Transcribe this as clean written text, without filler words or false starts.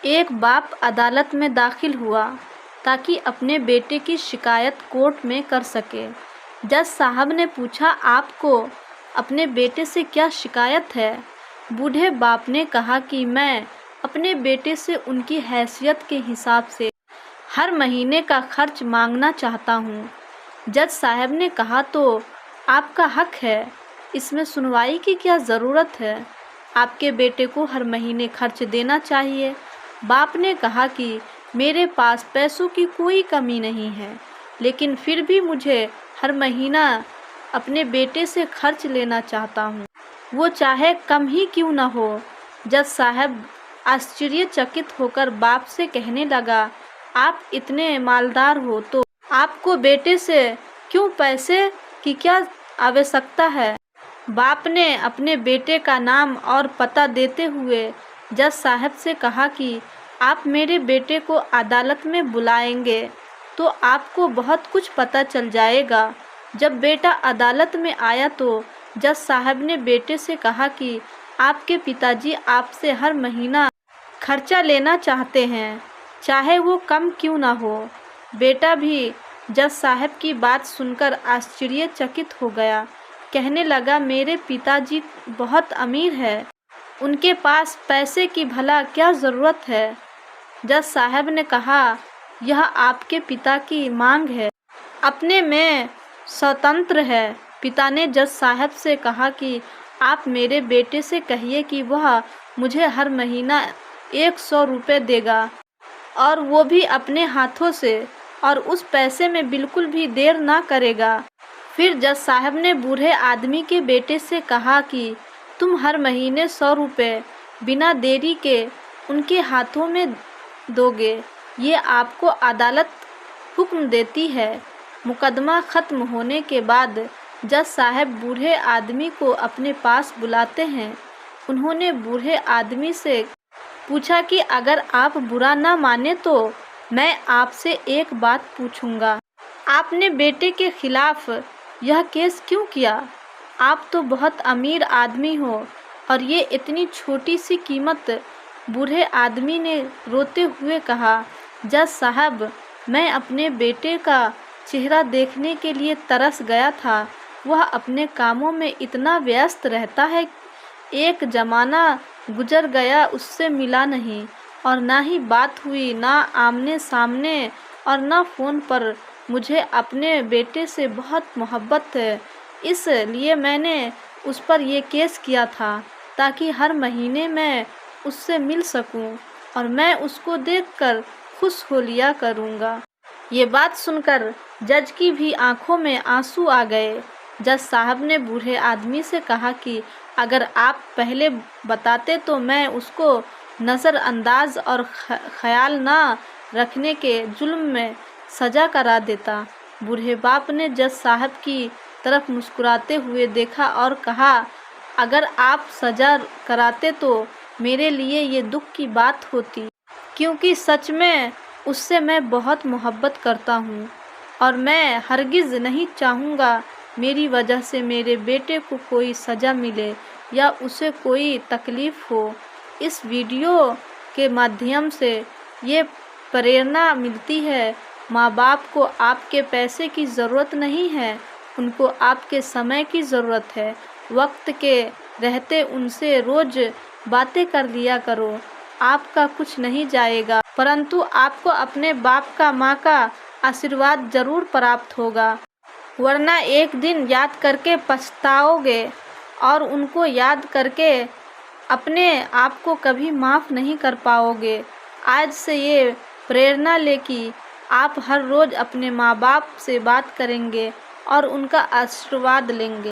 एक बाप अदालत में दाखिल हुआ ताकि अपने बेटे की शिकायत कोर्ट में कर सके। जज साहब ने पूछा, आपको अपने बेटे से क्या शिकायत है? बूढ़े बाप ने कहा कि मैं अपने बेटे से उनकी हैसियत के हिसाब से हर महीने का खर्च मांगना चाहता हूँ। जज साहब ने कहा, तो आपका हक है, इसमें सुनवाई की क्या ज़रूरत है? आपके बेटे को हर महीने खर्च देना चाहिए। बाप ने कहा कि मेरे पास पैसों की कोई कमी नहीं है, लेकिन फिर भी मुझे हर महीना अपने बेटे से खर्च लेना चाहता हूँ, वो चाहे कम ही क्यों न हो। जज साहब आश्चर्यचकित होकर बाप से कहने लगा, आप इतने मालदार हो तो आपको बेटे से क्यों पैसे की क्या आवश्यकता है? बाप ने अपने बेटे का नाम और पता देते हुए जज साहब से कहा कि आप मेरे बेटे को अदालत में बुलाएंगे तो आपको बहुत कुछ पता चल जाएगा। जब बेटा अदालत में आया तो जज साहब ने बेटे से कहा कि आपके पिताजी आपसे हर महीना खर्चा लेना चाहते हैं, चाहे वो कम क्यों ना हो। बेटा भी जज साहब की बात सुनकर आश्चर्यचकित हो गया। कहने लगा, मेरे पिताजी बहुत अमीर है, उनके पास पैसे की भला क्या ज़रूरत है? जज साहब ने कहा, यह आपके पिता की मांग है, अपने में स्वतंत्र है। पिता ने जज साहब से कहा कि आप मेरे बेटे से कहिए कि वह मुझे हर महीना 100 रुपये देगा, और वो भी अपने हाथों से, और उस पैसे में बिल्कुल भी देर ना करेगा। फिर जज साहब ने बूढ़े आदमी के बेटे से कहा कि तुम हर महीने 100 रुपये बिना देरी के उनके हाथों में दोगे, ये आपको अदालत हुक्म देती है। मुकदमा ख़त्म होने के बाद जज साहब बूढ़े आदमी को अपने पास बुलाते हैं। उन्होंने बूढ़े आदमी से पूछा कि अगर आप बुरा ना माने तो मैं आपसे एक बात पूछूंगा, आपने बेटे के खिलाफ यह केस क्यों किया? आप तो बहुत अमीर आदमी हो, और ये इतनी छोटी सी कीमत। बूढ़े आदमी ने रोते हुए कहा, जज साहब, मैं अपने बेटे का चेहरा देखने के लिए तरस गया था। वह अपने कामों में इतना व्यस्त रहता है, एक ज़माना गुजर गया उससे मिला नहीं, और ना ही बात हुई, ना आमने सामने और ना फ़ोन पर। मुझे अपने बेटे से बहुत मोहब्बत है, इसलिए मैंने उस पर यह केस किया था, ताकि हर महीने मैं उससे मिल सकूं, और मैं उसको देखकर खुश हो लिया करूँगा। ये बात सुनकर जज की भी आंखों में आंसू आ गए। जज साहब ने बूढ़े आदमी से कहा कि अगर आप पहले बताते तो मैं उसको नज़रअंदाज और ख्याल ना रखने के जुल्म में सज़ा करा देता। बूढ़े बाप ने जज साहब की तरफ मुस्कुराते हुए देखा और कहा, अगर आप सज़ा कराते तो मेरे लिए ये दुख की बात होती, क्योंकि सच में उससे मैं बहुत मोहब्बत करता हूँ, और मैं हरगिज़ नहीं चाहूँगा मेरी वजह से मेरे बेटे को कोई सज़ा मिले या उसे कोई तकलीफ़ हो। इस वीडियो के माध्यम से ये प्रेरणा मिलती है, माँ बाप को आपके पैसे की ज़रूरत नहीं है, उनको आपके समय की ज़रूरत है। वक्त के रहते उनसे रोज़ बातें कर लिया करो, आपका कुछ नहीं जाएगा, परंतु आपको अपने बाप का, माँ का आशीर्वाद ज़रूर प्राप्त होगा, वरना एक दिन याद करके पछताओगे, और उनको याद करके अपने आप को कभी माफ़ नहीं कर पाओगे। आज से ये प्रेरणा ले कि आप हर रोज़ अपने माँ बाप से बात करेंगे और उनका आशीर्वाद लेंगे।